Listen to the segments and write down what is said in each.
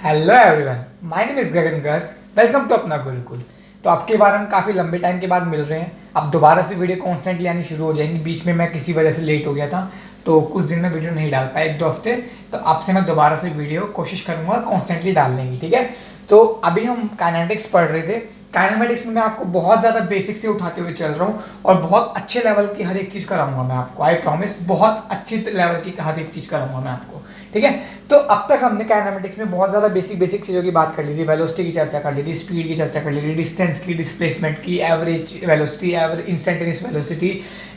Hello everyone, my name is Gagan Garg. Welcome to Apna Gurukul. तो आपके बारे में काफ़ी लंबे टाइम के बाद मिल रहे हैं। अब दोबारा से वीडियो कॉन्स्टेंटली आनी शुरू हो जाएंगी। बीच में मैं किसी वजह से लेट हो गया था, तो कुछ दिन में वीडियो नहीं डाल पाया, 1-2 हफ्ते। तो आपसे मैं दोबारा से वीडियो कोशिश करूँगा कॉन्स्टेंटली डालने की, ठीक है। तो अभी हम काइनेटिक्स पढ़ रहे थे। काइनेमेटिक्स में मैं आपको बहुत ज़्यादा बेसिक से उठाते हुए चल रहा हूँ और बहुत अच्छे लेवल की हर एक चीज़ कराऊंगा मैं आपको। आई प्रॉमिस, बहुत अच्छी लेवल की हर एक चीज़ कराऊंगा मैं आपको, ठीक है। तो अब तक हमने काइनेमेटिक्स में बहुत ज़्यादा बेसिक चीज़ों की बात कर ली थी। वेलोसिटी की चर्चा कर ली थी, स्पीड की चर्चा कर ली थी, डिस्टेंस की, डिस्प्लेसमेंट की, average velocity, average instantaneous velocity,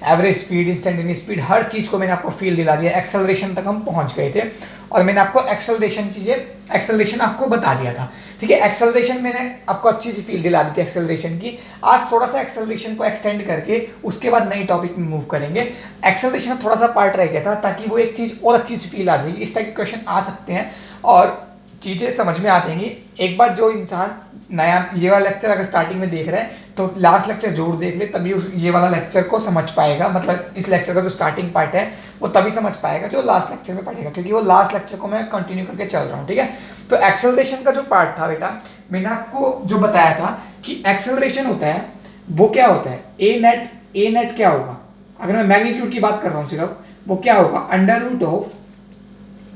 average speed, instantaneous speed, हर चीज़ को मैंने आपको फील दिला दिया। एक्सेलरेशन तक हम पहुंच गए थे और मैंने आपको एक्सेलरेशन आपको बता दिया था, ठीक है। एक्सेलरेशन मैंने आपको अच्छी सी फील दिला दी थी एक्सेलरेशन की। आज थोड़ा सा एक्सेलरेशन को एक्सटेंड करके उसके बाद नई टॉपिक में मूव करेंगे। एक्सेलरेशन में थोड़ा सा पार्ट रह गया था ताकि वो एक चीज़ और अच्छी सी फील आ जाएगी। इस टाइप के क्वेश्चन आ सकते हैं और चीज़ें समझ में आ जाएंगी। एक बार जो इंसान नया ये वाला लेक्चर अगर स्टार्टिंग में देख रहा है तो लास्ट लेक्चर जरूर देख ले, तभी उस ये वाला लेक्चर को समझ पाएगा। मतलब इस लेक्चर का जो स्टार्टिंग पार्ट है वो तभी समझ पाएगा जो लास्ट लेक्चर में पढ़ेगा, क्योंकि वो लास्ट लेक्चर को मैं कंटिन्यू करके चल रहा हूँ, ठीक है। तो एक्सेलरेशन का जो पार्ट था बेटा, मैंने आपको जो बताया था कि एक्सेलरेशन होता है, वो क्या होता है, ए नेट क्या होगा। अगर मैं मैग्नीट्यूड की बात कर रहा हूँ सिर्फ, वो क्या होगा, under root of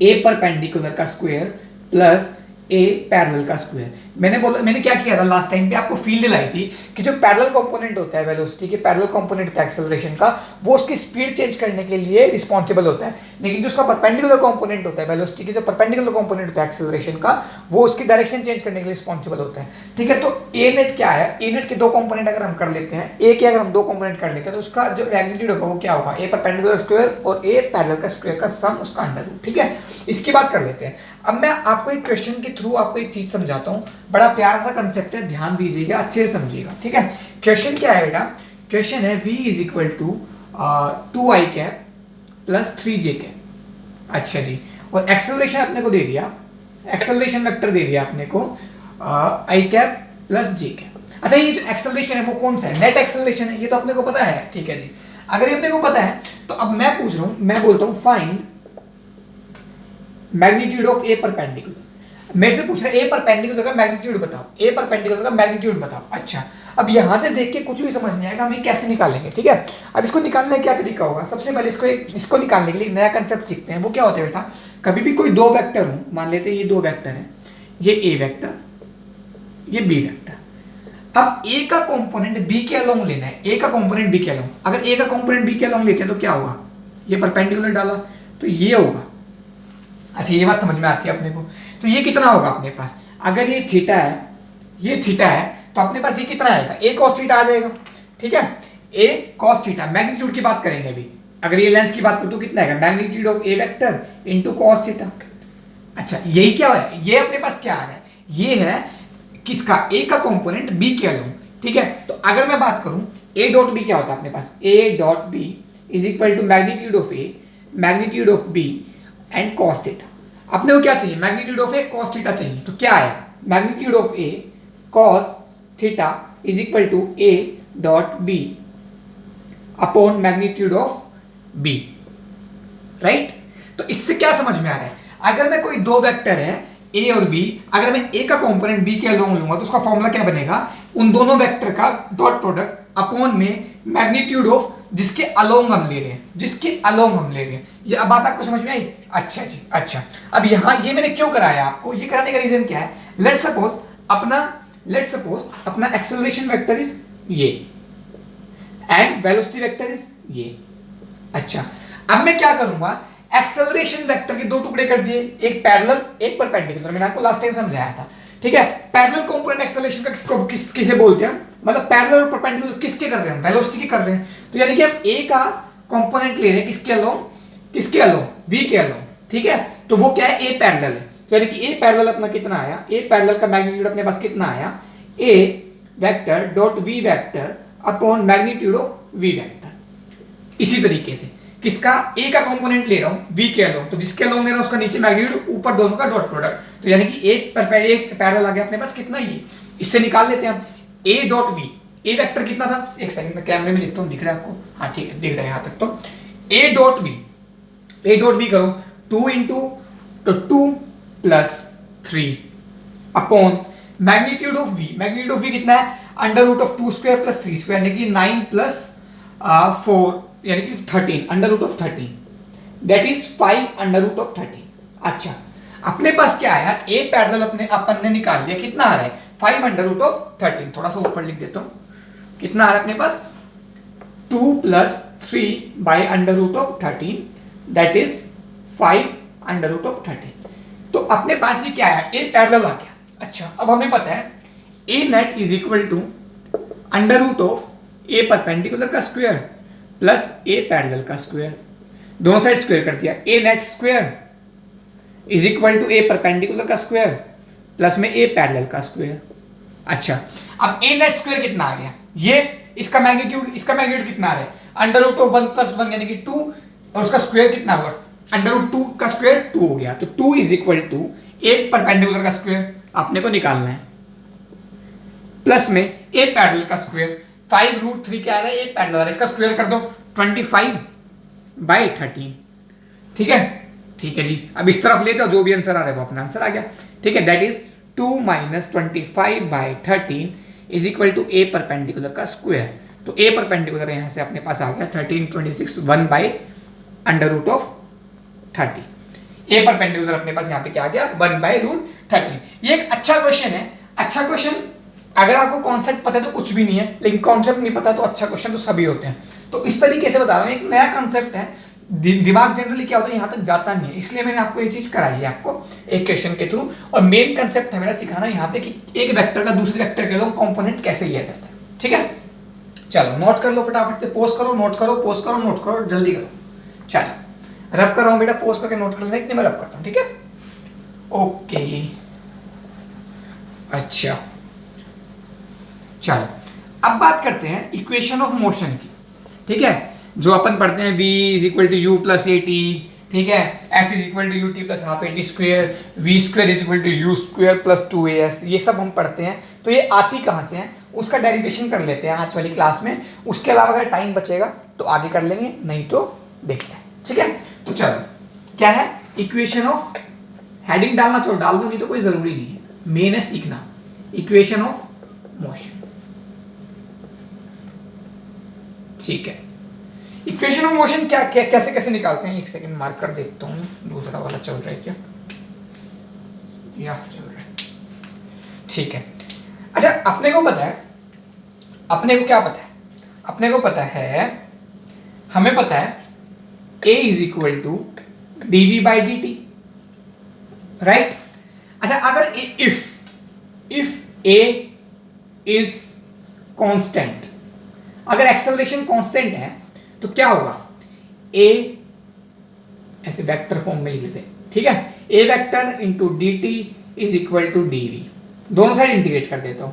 A perpendicular का स्क्वायर प्लस ए पैरेलल का स्क्वायर। मैंने क्या किया था लास्ट टाइम पे, आपको फील दिलाई थी कि जो पैरेलल कंपोनेंट होता है वेलोसिटी के, पैरेलल कंपोनेंट होता है एक्सेलरेशन का, वो उसकी स्पीड चेंज करने के लिए रिस्पॉन्सिबल होता है। लेकिन जो उसका परपेंडिकुलर कंपोनेंट होता है वेलोसिटी के, जो परपेंडिकुलर कंपोनेंट होता है एक्सेलरेशन का, वो उसकी डायरेक्शन चेंज करने के लिए रिस्पॉन्सिबल होता है, ठीक है। तो ए नेट क्या है, ए नेट के दो कंपोनेंट अगर हम कर लेते हैं, ए के अगर हम दो कंपोनेंट कर लेते हैं तो उसका जो मैग्नीट्यूड होगा वो क्या होगा, ए परपेंडिकुलर स्क्वायर और ए पैरेलल का स्क्वायर का सम, उसका अंडर रूट, ठीक है। इसकी बात कर लेते हैं। अब मैं आपको एक क्वेश्चन के थ्रू आपको एक चीज समझाता हूं। बड़ा प्यारा सा कंसेप्ट है, ध्यान दीजिएगा, अच्छे से समझिएगा, ठीक है। क्वेश्चन क्या है बेटा, क्वेश्चन है v is equal to 2i cap plus 3j cap. अच्छा जी, और एक्सेलरेशन अपने को दे दिया, एक्सेलरेशन वेक्टर दे दिया अपने को i cap plus j cap. अच्छा, ये जो एक्सेलरेशन है वो कौन सा है, नेट एक्सेलरेशन है, ये तो अपने को पता है, ठीक है जी। अगर ये अपने को पता है तो अब मैं पूछ रहा हूं, मैं बोलता हूं find magnitude of A perpendicular. मेरे से पूछ रहे ए परपेंडिकुलर का मैग्नीट्यूड बताओ, ए परपेंडिकुलर का मैग्नीट्यूड बताओ। अच्छा, अब यहां से देख के कुछ भी समझ नहीं आएगा, हम ये कैसे निकालेंगे, ठीक है। अब इसको निकालने का क्या तरीका होगा, सबसे पहले इसको निकालने के लिए नया कंसेप्ट सीखते हैं। वो क्या होता है बेटा, कभी भी कोई दो वेक्टर हो, मान लेते हैं ये दो वेक्टर है, ये ए वेक्टर, ये बी वेक्टर। अब ए का कंपोनेंट बी के अलोंग लेना है, ए का कंपोनेंट बी के अलोंग। अगर ए का कंपोनेंट बी के अलोंग लेते हैं तो क्या होगा, ये परपेंडिकुलर डाला तो ये होगा। अच्छा, ये बात समझ में आती है अपने को। तो ये कितना होगा अपने पास, अगर ये थीटा है, ये थीटा है, तो अपने पास ये कितना आएगा, ए कॉस थीटा आ जाएगा, ठीक है। ए कॉस थीटा, मैग्नीट्यूड की बात करेंगे अभी। अगर ये लेंथ की बात करूं तो कितना आएगा, magnitude of A vector into cos theta. अच्छा, यही क्या है, ये अपने पास क्या आ रहा है, ये है किसका, ए का कंपोनेंट बी के अलोंग, ठीक है। तो अगर मैं बात करूं ए डॉट बी क्या होता है अपने पास, A dot B is equal to magnitude of A, magnitude of B and cos theta. अपने को क्या चाहिए, magnitude of A cos theta चाहिए। तो क्या है, magnitude of A cos theta is equal to A dot B upon magnitude of B, right. तो इससे क्या समझ में आ रहा है, अगर मैं कोई दो वेक्टर है ए और बी, अगर मैं ए का कंपोनेंट बी के अलोंग लूंगा तो उसका फॉर्मूला क्या बनेगा, उन दोनों वेक्टर का डॉट प्रोडक्ट अपॉन में मैग्नीट्यूड ऑफ जिसके अलोंग हम ले रहे हैं, जिसके अलोंग हम ले रहे हैं। ये अब बात आपको समझ में आई। अच्छा जी, अच्छा, अब यहां ये मैंने क्यों कराया आपको, ये कराने का रीजन क्या है, लेट्स सपोज अपना एक्सेलरेशन वेक्टर इज ये एंड वेलोसिटी वेक्टर इज ये। अच्छा, अब मैं क्या करूंगा, एक्सेलरेशन वेक्टर के दो टुकड़े कर दिए, एक पैरेलल एक परपेंडिकुलर, मैंने आपको लास्ट टाइम समझाया था, ठीक है। पैरेलल कंपोनेंट एक्सेलरेशन का किसे बोलते हैं, मतलब पैरेलल और परपेंडिकुलर किसके कर रहे हैं, वेलोसिटी के कर रहे हैं। तो यानी कि हम ए का कंपोनेंट ले रहे हैं किसके अलोंग, किसके अलोंग, वी के अलोंग, ठीक है। तो वो क्या है, ए पैरेलल है। तो यानी कि ए पैरेलल अपना कितना आया, ए पैरेलल का मैग्नीट्यूड अपने पास कितना आया, A vector dot V vector upon magnitude of V vector. इसी तरीके से किसका, ए का कंपोनेंट ले रहा हूं वी के अलोंग, तो जिसके अलोंग ले रहा हूं उसका नीचे मैग्नीट्यूड, ऊपर दोनों का डॉट प्रोडक्ट। तो यानी कि एक पैरेलल आ गया अपने पास कितना, ये इससे निकाल लेते हैं हम A dot V. A vector कितना था, एक सेकंड में कैमरे में लिखता हूं, दिख रहा है आपको, हाँ ठीक है दिख रहा है यहां तक। तो ए डॉट वी करो 2 इंटू, तो 2 plus 3 upon magnitude of V. Magnitude of V कितना है, under root of 2 square plus 3 square यानी कि 9 प्लस 4 यानी कि 13, under root of 13, that is 5 under root of 13। अच्छा, अपने पास क्या आया, ए पैरेलल अपने अपन ने निकाल लिया, कितना आ रहा है 5 अंडर रूट ऑफ 13। थोड़ा सा ऊपर लिख देता हूं, कितना आ रहा है अपने पास 2 plus 3 by under root of 13 that is 5 under root of 13। तो अपने पास ये क्या है, ए पैरेलल आ गया। अच्छा, अब हमें पता है A net is equal to under root of A perpendicular का स्क्वायर प्लस ए पैरेलल का स्क्वायर, दोनों साइड स्क्वायर कर दिया। A net square is equal to A perpendicular का स्क्वायर प्लस में ए पैरेलल का स्क्वायर। अच्छा, अब ए नेट स्क्वायर कितना आ गया, ये इसका मैग्नीट्यूड कितना आ रहा है, अंडर रूट ऑफ 1 प्लस 1 यानी कि 2, और उसका स्क्वायर कितना हुआ, अंडर रूट 2 का स्क्वायर 2 हो गया, तो 2 is equal to A perpendicular का स्क्वायर आपने को निकालना है, प्लस में ए पैरेलल का स्क्वायर। 5 रूट 3 क्या आ रहा है, ए पैरेलल आ रहा है, इसका स्क्वायर कर दो 25 बाई 13। ठीक है, ठीक है जी। अब इस तरफ ले जाओ, जो भी आंसर आ रहा है वो अपना आंसर आ गया। ठीक है, that is 2 minus 25 by 13 is equal to A perpendicular का स्क्वायर। तो ए परपेंडिकुलर यहां से अपने पास आ गया 13 26 1 by under root of 30। A perpendicular अपने पास यहाँ पे क्या आ गया 1 बाई रूट 13। ये एक अच्छा क्वेश्चन है। अच्छा क्वेश्चन, अगर आपको कॉन्सेप्ट पता है तो कुछ भी नहीं है, लेकिन कॉन्सेप्ट नहीं पता तो अच्छा क्वेश्चन तो सभी होते हैं। तो इस तरीके से बता रहा हूँ, एक नया कॉन्सेप्ट है, दिमाग जनरली क्या होता है यहाँ तक जाता नहीं है, इसलिए मैंने आपको ये चीज कराई है आपको एक क्वेश्चन के थ्रू। और मेन कंसेप्ट है मेरा सिखाना यहाँ पे कि एक वेक्टर का दूसरे वेक्टर के लोग कंपोनेंट कैसे लिया जाता है। ठीक है, चलो नोट कर लो फटाफट से, पोस्ट करो, नोट करो, पोस्ट करो, नोट करो, जल्दी करो। चलो रब कर रहा हूँ बेटा, पोस्ट करके नोट कर लेना, इतने मैं रब करता हूँ। ठीक है, ओके। अच्छा चलो, अब बात करते हैं इक्वेशन ऑफ मोशन की। ठीक है, जो अपन पढ़ते हैं v is equal to you plus A T, ठीक है, s is equal to U T plus half A T square, V square is equal to U square plus 2as, ये सब हम पढ़ते हैं। तो ये आती कहाँ से है, उसका डेरिवेशन कर लेते हैं आज वाली क्लास में। उसके अलावा अगर टाइम बचेगा तो आगे कर लेंगे, नहीं तो देखते हैं। ठीक है, तो चलो क्या है इक्वेशन ऑफ, हेडिंग डालना चाहो डाल दो, नहीं तो कोई जरूरी नहीं है, मेन है सीखना। इक्वेशन ऑफ मोशन, ठीक है। इक्वेशन ऑफ मोशन क्या कैसे कैसे निकालते हैं, एक सेकंड मार्क कर देखता हूँ, दूसरा वाला चल रहा है क्या, या चल रहा है, ठीक है। अच्छा, अपने को पता है, अपने को क्या पता है, अपने को पता है, हमें पता है a is equal to D V by D T, right. अच्छा, अगर इफ a इज कांस्टेंट, अगर एक्सेलरेशन कांस्टेंट है तो क्या होगा, a ऐसे वेक्टर फॉर्म में लिख लेते हैं। ठीक है, a vector into D T is equal to D V, दोनों साइड इंटीग्रेट कर देता हूं।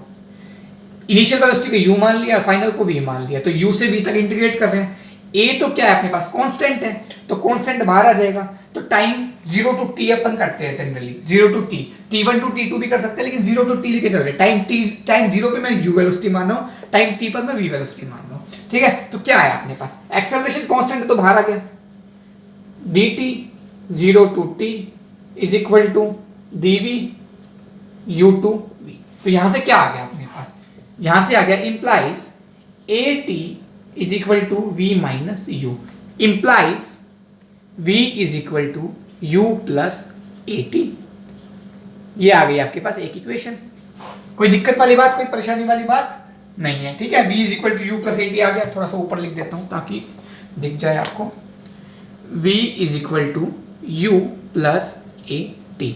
इनिशियल वेलोसिटी को u मान लिया, फाइनल को v मान लिया, तो u से v तक इंटीग्रेट कर रहे हैं। a तो क्या है अपने पास कांस्टेंट है, तो कांस्टेंट बाहर आ जाएगा। तो टाइम 0 टू t अपन करते हैं generally, 0 to t, t1 to t2 भी कर सकते हैं, लेकिन 0 टू t लेके चल रहे हैं। टाइम 0 पे मैं u वेलोसिटी मान रहा हूं, टाइम t पर मैं v वेलोसिटी मान रहा हूं। ठीक है, तो क्या है अपने पास, एक्सेलरेशन कांस्टेंट तो बाहर आ गया, dt 0 to t is equal to dv u to v। तो यहां से क्या आ गया अपने पास, यहां से आ गया implies at is equal to v minus u, implies v is equal to u plus at। ये आ गई आपके पास एक इक्वेशन। कोई दिक्कत वाली बात, कोई परेशानी वाली बात नहीं है। ठीक है, v is equal to you plus A T आ गया, थोड़ा सा ऊपर लिख देता हूं ताकि दिख जाए आपको, v is equal to you plus A T,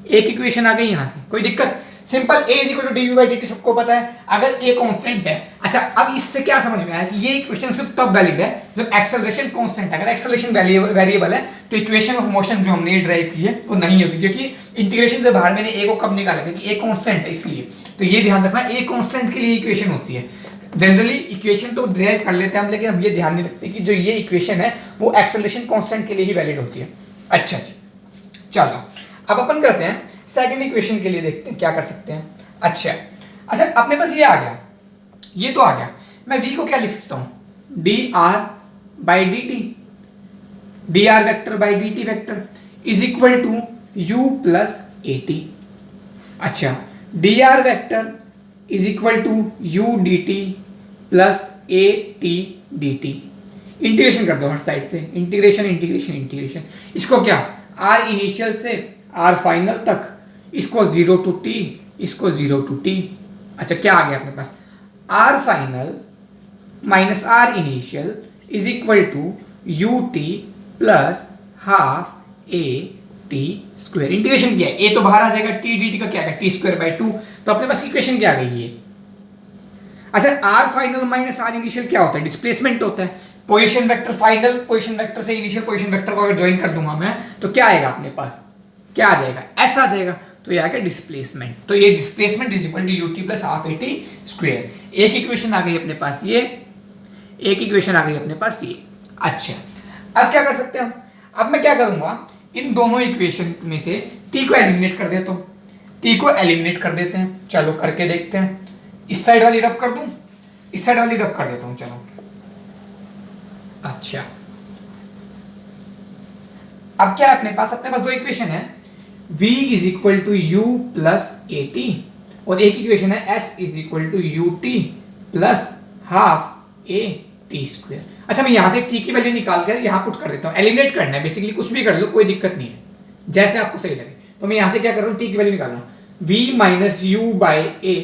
एक इक्वेशन आ गई यहां से। कोई दिक्कत, simple a is equal to D V by D T सबको पता है, अगर a कांस्टेंट है। अच्छा, अब इससे क्या समझ में आया कि ये इक्वेशन सिर्फ तब वैलिड है जब एक्सेलरेशन कांस्टेंट है। अगर एक्सेलरेशन वेरिएबल है तो इक्वेशन ऑफ मोशन जो हमने ड्राइव की है वो नहीं होगी, क्योंकि इंटीग्रेशन से बाहर मैंने a को कब निकाला, क्योंकि a कांस्टेंट है इसलिए। तो ये ध्यान रखना, a कांस्टेंट के लिए इक्वेशन होती है। जनरली इक्वेशन तो ड्राइव कर लेते हैं हम, लेकिन हम ये ध्यान नहीं रखते कि जो ये इक्वेशन है वो एक्सेलरेशन कांस्टेंट के लिए ही वैलिड होती है। अच्छा जी, चलो अब अपन करते हैं सेकंड इक्वेशन के लिए, देखते हैं क्या कर सकते हैं। अच्छा अपने पास ये आ गया, ये तो आ गया, मैं v को क्या लिख सकता हूं, d r by D t, d r vector by D t vector is equal to you plus A t. अच्छा, d r vector is equal to u d t plus A t d t. Integration कर दो हर side से, integration integration integration. इसको क्या, r initial से r final तक, इसको 0 टू टी, इसको 0 टू टी। अच्छा, क्या आ गया अपने पास, r final minus are initial is equal to U T plus half A T square. Integration किया है, ए तो बाहर आ जाएगा, टी डी टी का क्या है, टी स्क्वायर बाई 2। तो अपने पास इक्वेशन क्या आ गई है। अच्छा, R final minus are initial क्या होता है, डिस्प्लेसमेंट होता है। Position vector final position vector से इनिशियल पोजीशन वेक्टर को अगर ज्वाइन कर दूंगा मैं, तो क्या आएगा अपने पास, क्या आ जाएगा, एस आ जाएगा। तो ये आ गया डिस्प्लेसमेंट। तो ये displacement is equal to U T plus half A T square. एक इक्वेशन आ गई अपने पास ये, एक इक्वेशन आ गई अपने पास ये। अच्छा, अब क्या कर सकते हैं हम, अब मैं क्या करूंगा, इन दोनों इक्वेशन में से टी को एलिमिनेट कर देता हूं, टी को एलिमिनेट कर देते हैं। चलो करके देखते हैं, इस साइड वाली रब कर दूं, इस साइड वाली रब कर देता हूं, चलो। अच्छा, अब क्या है अपने पास, अपने पास दो इक्वेशन है, v is equal to you plus A T, और एक इक्वेशन है s is equal to U T plus half A T square. अच्छा, मैं यहां से t की वैल्यू निकाल कर यहां पुट कर देता हूं, एलिमिनेट करना है बेसिकली, कुछ भी कर लो कोई दिक्कत नहीं है, जैसे आपको सही लगे। तो मैं यहां से क्या कर रहा हूं, t की वैल्यू निकाल रहा हूं, v minus U by A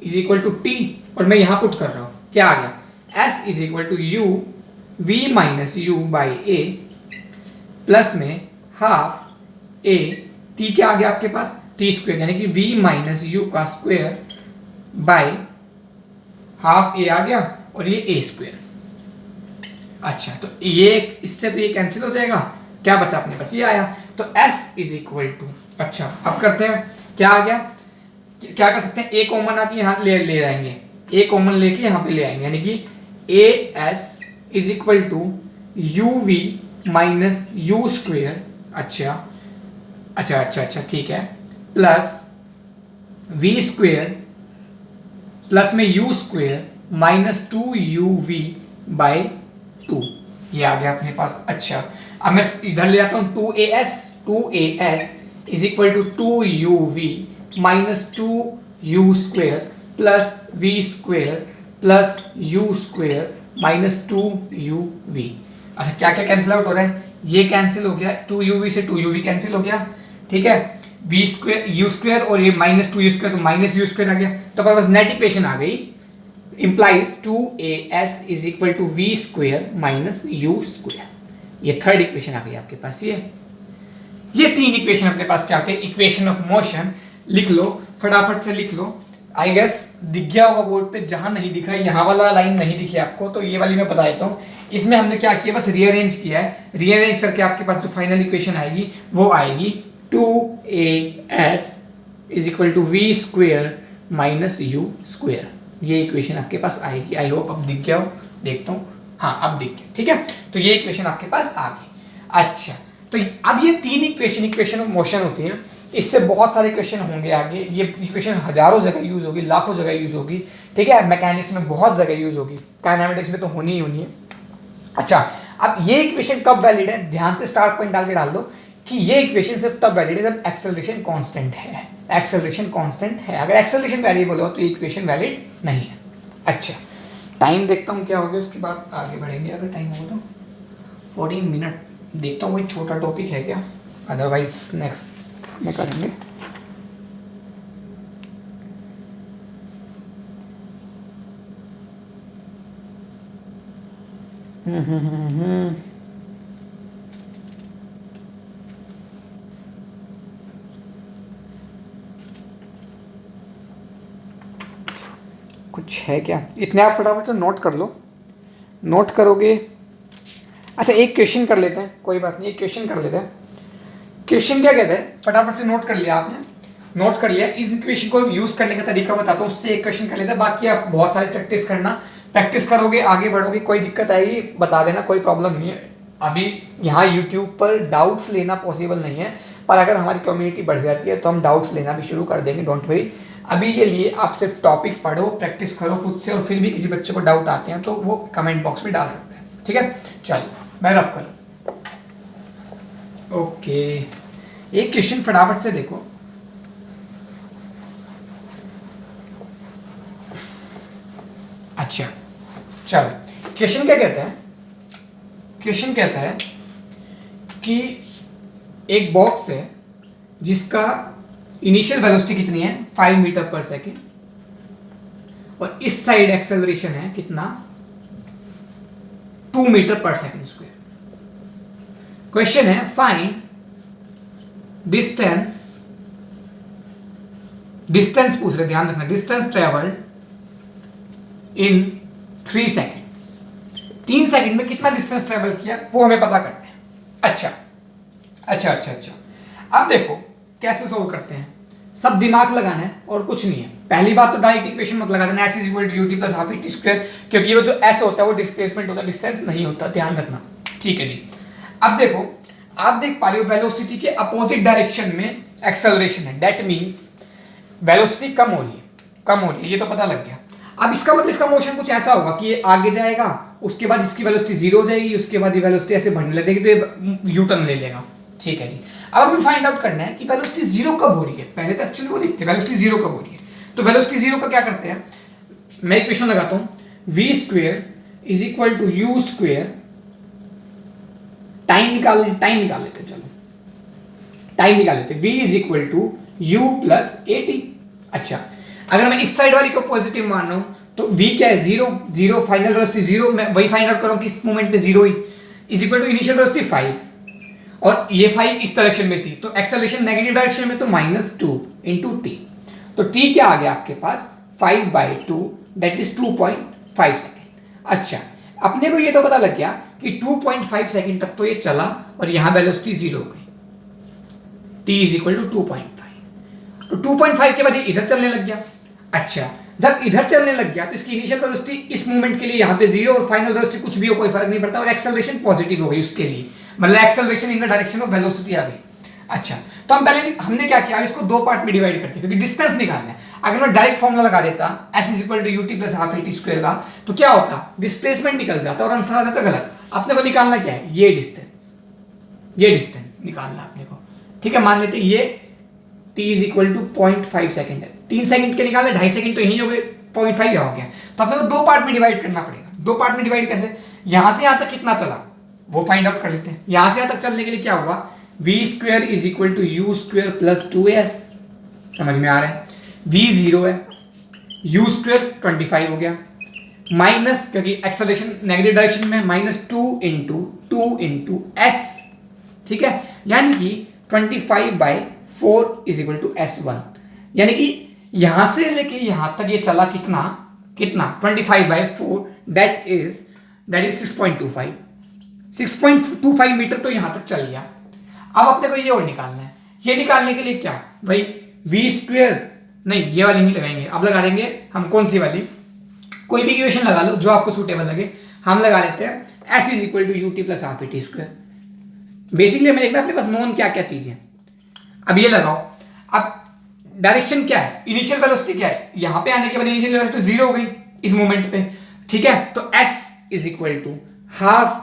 is equal to T, और मैं यहां पुट कर रहा हूं, क्या आ गया, s is equal to U v minus U by A plus में हाफ ए टी, क्या आ गया आपके पास, टी स्क्वायर, यानी कि v माइनस यू का स्क्वायर बाई हाफ ए आ गया, और ये ए स्क्वायर। अच्छा, तो ये इससे तो ये कैंसिल हो जाएगा, क्या बचा अपने पास, ये आया। तो s इज इक्वल टू, अच्छा अब करते हैं, क्या आ गया, क्या कर सकते हैं, ए कॉमन आके यहाँ ले जाएंगे, ए कॉमन लेके यहाँ पे ले आएंगे, यानी कि A S is equal to U V minus U square. अच्छा अच्छा अच्छा अच्छा, ठीक है, प्लस वी स्क्वेयर प्लस में U square minus 2uv by 2, ये आ गया अपने पास। अच्छा, अब मैं इधर ले आता हूँ, 2as is equal to 2uv minus 2u square plus V square plus U square minus 2uv। अच्छा, क्या क्या कैंसिल आउट हो रहा है, ये कैंसिल हो गया, 2uv से 2uv कैंसिल हो गया, ठीक है, वी स्क्वेयर यू स्क्वेयर और ये माइनस 2u स्क्वेयर, तो माइनस यू स्क्वेयर आ गया। तो अपने पास नेट इक्वेशन आ गई, implies 2as is equal to v square minus u square। ये थर्ड इक्वेशन आ गई आपके पास। ये तीन इक्वेशन अपने पास क्या आते हैं, इक्वेशन ऑफ मोशन। लिख लो, फटाफट से लिख लो। आई गेस दिख गया होगा बोर्ड पे, जहां नहीं दिखा, यहाँ वाला लाइन नहीं दिखी आपको, तो ये वाली मैं बता देता हूँ। इसमें हमने क्या किया, बस रीअरेंज किया है, रीअरेंज करके आपके पास जो फाइनल इक्वेशन आएगी वो आएगी 2as is equal to V square minus U square. ये इक्वेशन आपके पास आएगी। आई होप अब दिख गया हो, देखता हूँ, हाँ अब दिख गया, ठीक है। तो ये इक्वेशन आपके पास आ गई। अच्छा, तो अब ये तीन इक्वेशन ऑफ मोशन होती हैं, इससे बहुत सारे क्वेश्चन होंगे आगे। ये इक्वेशन हजारों जगह यूज होगी, लाखों जगह यूज होगी, ठीक है। मैकेनिक्स में बहुत जगह यूज होगी, काइनेमेटिक्स में तो होनी ही होनी है। अच्छा, अब ये इक्वेशन कब वैलिड है, ध्यान से स्टार्ट पॉइंट डाल के डाल दो कि ये इक्वेशन सिर्फ तब वैलिड है जब एक्सेलरेशन कांस्टेंट है। एक्सेलरेशन कांस्टेंट है, अगर एक्सेलरेशन वेरिएबल हो तो ये इक्वेशन वैलिड नहीं है। अच्छा, टाइम देखता हूँ क्या हो गया, उसके बाद आगे बढ़ेंगे। अगर टाइम हो तो 14 मिनट, देखता हूँ कोई छोटा टॉपिक है क्या, अदरवाइज नेक्स्ट में करेंगे। कुछ है क्या, इतने आप फटाफट से नोट कर लो, नोट करोगे। अच्छा, एक क्वेश्चन कर लेते हैं, कोई बात नहीं, एक क्वेश्चन कर लेते हैं। क्वेश्चन क्या कहते हैं, फटाफट से नोट कर लिया आपने, नोट कर लिया। इस क्वेश्चन को यूज करने का तरीका बताता हूँ, उससे एक क्वेश्चन कर लेते हैं, बाकी आप बहुत सारी प्रैक्टिस करना, प्रैक्टिस करोगे आगे बढ़ोगे। कोई दिक्कत आएगी बता देना, कोई प्रॉब्लम नहीं है। अभी यहाँ यूट्यूब पर डाउट्स लेना पॉसिबल नहीं है, पर अगर हमारी कम्युनिटी बढ़ जाती है तो हम डाउट्स लेना भी शुरू कर देंगे, डोंट वरी। अभी के लिए आप सिर्फ टॉपिक पढ़ो, प्रैक्टिस करो खुद से, और फिर भी किसी बच्चे को डाउट आते हैं तो वो कमेंट बॉक्स में डाल सकते हैं, ठीक है। चलो मैं रब करूँ, ओके। एक क्वेश्चन फटाफट से देखो, अच्छा चलो, क्वेश्चन क्या कहता है, क्वेश्चन कहता है कि एक बॉक्स है जिसका इनिशियल वेलोसिटी कितनी है 5 मीटर पर सेकेंड, और इस साइड एक्सेलरेशन है कितना 2 मीटर पर सेकेंड स्क्वायर। क्वेश्चन है फाइंड डिस्टेंस, डिस्टेंस पूछ रहे, ध्यान रखना, distance travelled in 3 seconds, 3 second में कितना डिस्टेंस ट्रेवल किया वो हमें पता करना है। अच्छा अच्छा अच्छा अच्छा, अब देखो कैसे सोल्व करते हैं, सब दिमाग लगाना है और कुछ नहीं है। पहली बात तो डायरेक्ट इक्वेशन मत लगा देना, s is equal to u t plus half t square, क्योंकि वो जो s होता है वो डिस्प्लेसमेंट होता है, डिस्टेंस नहीं होता, ध्यान रखना। ठीक है जी, अब देखो आप देख पा रहे हो वेलोसिटी के अपोजिट डायरेक्शन में एक्सेलरेशन है, दैट मींस वेलोसिटी कम हो रही है, कम हो रही है, ये तो पता लग गया। अब इसका मतलब इसका मोशन कुछ ऐसा होगा कि ये आगे जाएगा, उसके बाद इसकी वेलोसिटी 0 हो जाएगी, उसके बाद ये वेलोसिटी ऐसे बढ़ने लग जाएगी, तो ये यू टर्न ले लेगा। ठीक है जी, अब हमें फाइंड आउट करना है कि वेलोसिटी 0 कब हो रही है। पहले तो एक्चुअली वो देखते हैं वेलोसिटी 0 कब हो रही है। तो वेलोसिटी 0 का क्या करते हैं, मैं इक्वेशन लगाता हूं, v square is equal to u square, time निकाल लें, टाइम निकाल लेते हैं, चलो टाइम निकाल लेते हैं, v is equal to you plus A t. अच्छा, अगर मैं इस साइड वाली को पॉजिटिव मान रहा हूं तो v क्या है 0, 0 फाइनल वेलोसिटी 0, मैं वही फाइंड आउट कर रहा हूं कि इस मोमेंट पे 0 ही, is equal to initial velocity 5, और ये 5 इस डायरेक्शन में थी तो एक्सेलरेशन नेगेटिव डायरेक्शन में, तो -2 इंटू टी, तो टी क्या आ गया आपके पास 5/2, दैट इज 2.5 सेकेंड। अच्छा, अपने को ये तो पता लग गया कि 2.5 सेकेंड तक तो ये चला और यहां वेलोसिटी 0 हो गई, टी इज इक्वल टू 2.5, तो 2.5 के बाद ये इधर चलने लग गया। अच्छा, जब इधर चलने लग गया तो इसकी इनिशियल वेलोसिटी इस मूवमेंट के लिए यहाँ पे 0 और फाइनल वेलोसिटी कुछ भी हो कोई फर्क नहीं पड़ता, और एक्सेलरेशन पॉजिटिव हो गई उसके लिए, मतलब acceleration in the direction of velocity आ गई। अच्छा, तो हम पहले हमने क्या किया, इसको 2 पार्ट में डिवाइड करते हैं क्योंकि डिस्टेंस निकालना है। अगर मैं डायरेक्ट फॉर्मूला लगा देता s is equal to u t plus half A T square का, तो क्या होता, डिस्प्लेसमेंट निकल जाता और आंसर आ जाता गलत। अपने को निकालना क्या है, ये डिस्टेंस निकालना अपने को। ठीक है, मान लेते ये t is equal to 0.5 second है, 3 सेकंड के निकाले, 2.5 सेकंड तो यही हो गए, 0.5 यहाँ हो गया, तो अपने को 2 पार्ट में डिवाइड करना पड़ेगा। 2 पार्ट में डिवाइड कैसे, यहां से यहां तक कितना चला वो फाइंड आउट कर लेते हैं। यहां से यहां तक चलने के लिए क्या होगा, v square is equal to u square plus 2s, समझ में आ रहा है, v 0 है, u स्क्वायर 25 हो गया, माइनस क्योंकि एक्सेलरेशन नेगेटिव डायरेक्शन में -2 इंटू s, ठीक है, यानी कि 25/4 इज इक्वल टू s1, यानी कि यहां से लेके यहां तक ये चला कितना 25/4, दैट इज 6.25 मीटर तो यहां तक चल गया। अब अपने को ये और निकालना है, ये निकालने के लिए क्या भाई, v स्क्वायर नहीं, ये वाली नहीं लगाएंगे, अब लगा देंगे हम कौन सी वाली, कोई भी इक्वेशन लगा लो जो आपको सूटेबल लगे। हम लगा लेते हैं s is equal to u t plus half A T square. Basically हमें देखना अपने पास नोन क्या क्या चीजें, अब ये लगाओ। अब डायरेक्शन क्या है, इनिशियल वेलोसिटी क्या है, यहां पे आने के बाद इनिशियल वेलोसिटी 0 हो गई इस मोमेंट पे, ठीक है, तो s is equal to half,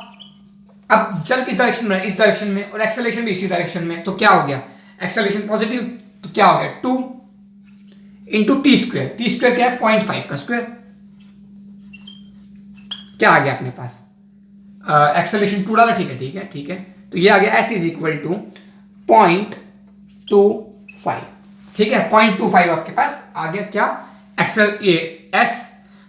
अब चल किस डायरेक्शन में, इस डायरेक्शन में, और एक्सेलरेशन भी इसी डायरेक्शन में, तो क्या हो गया, एक्सेलरेशन पॉजिटिव, तो क्या हो गया 2 into T square, T square क्या है 0.5 का स्क्वायर, क्या आ गया अपने पास, एक्सेलरेशन 2 डाला, ठीक है, तो ये आ गया s इज इक्वल टू 0.25, ठीक है, 0.25 आपके पास आ गया क्या, एक्सेल ये s,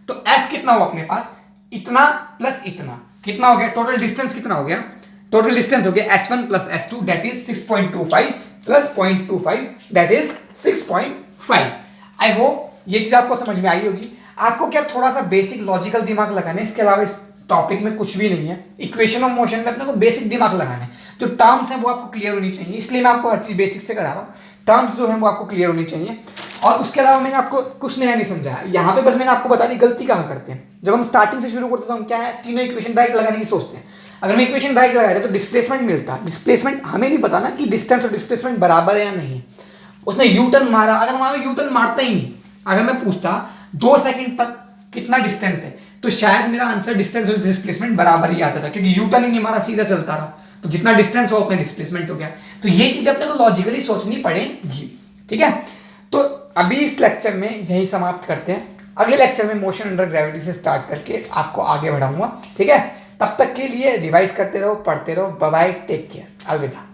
तो s कितना हुआ अपने पास, इतना प्लस इतना, कितना हो गया, टोटल डिस्टेंस कितना हो गया, टोटल डिस्टेंस हो गया s1 plus s2 that is 6.25 plus 0.25 that is 6.5। I hope ये चीज आपको समझ में आई होगी। आपको क्या थोड़ा सा बेसिक लॉजिकल दिमाग लगाना है, इसके अलावा इस टॉपिक में कुछ भी नहीं है। इक्वेशन ऑफ मोशन में अपने को बेसिक दिमाग लगाना है, जो टर्म्स हैं वो आपको क्लियर होनी चाहिए, इसलिए मैं आपको हर चीज बेसिक से करा रहा हूँ। टर्म्स जो हैं वो आपको क्लियर होनी चाहिए, और उसके अलावा मैंने आपको कुछ नया नहीं समझाया यहाँ पे, बस मैंने आपको बता दी गलती कहाँ करते हैं। जब हम स्टार्टिंग से शुरू करते हैं तो हम क्या है, तीनों इक्वेशन डायरेक्ट लगाने की सोचते हैं। अगर मैं इक्वेशन डायरेक्ट लगाया तो डिस्प्लेसमेंट मिलता, डिस्प्लेसमेंट हमें नहीं पता ना कि डिस्टेंस और डिस्प्लेसमेंट बराबर है या नहीं। उसने यू टर्न मारा, अगर मान लो यू टर्न मारता ही नहीं, अगर मैं पूछता 2 सेकंड तक कितना डिस्टेंस है, तो शायद मेरा आंसर डिस्टेंस और डिस्प्लेसमेंट बराबर ही आ जाता, क्योंकि यू टर्न ही नहीं मारा, सीधा चलता रहा, तो जितना डिस्टेंस हो उतना डिस्प्लेसमेंट हो गया। तो ये चीज अपने को लॉजिकली सोचनी पड़ेगी, ठीक है। तो अभी इस लेक्चर में यही समाप्त करते हैं। अगले लेक्चर में मोशन अंडर ग्रेविटी से स्टार्ट करके आपको आगे बढ़ाऊंगा, ठीक है। तब तक के लिए रिवाइज करते रहो, पढ़ते रहो। बाय बाय, टेक केयर, अलविदा।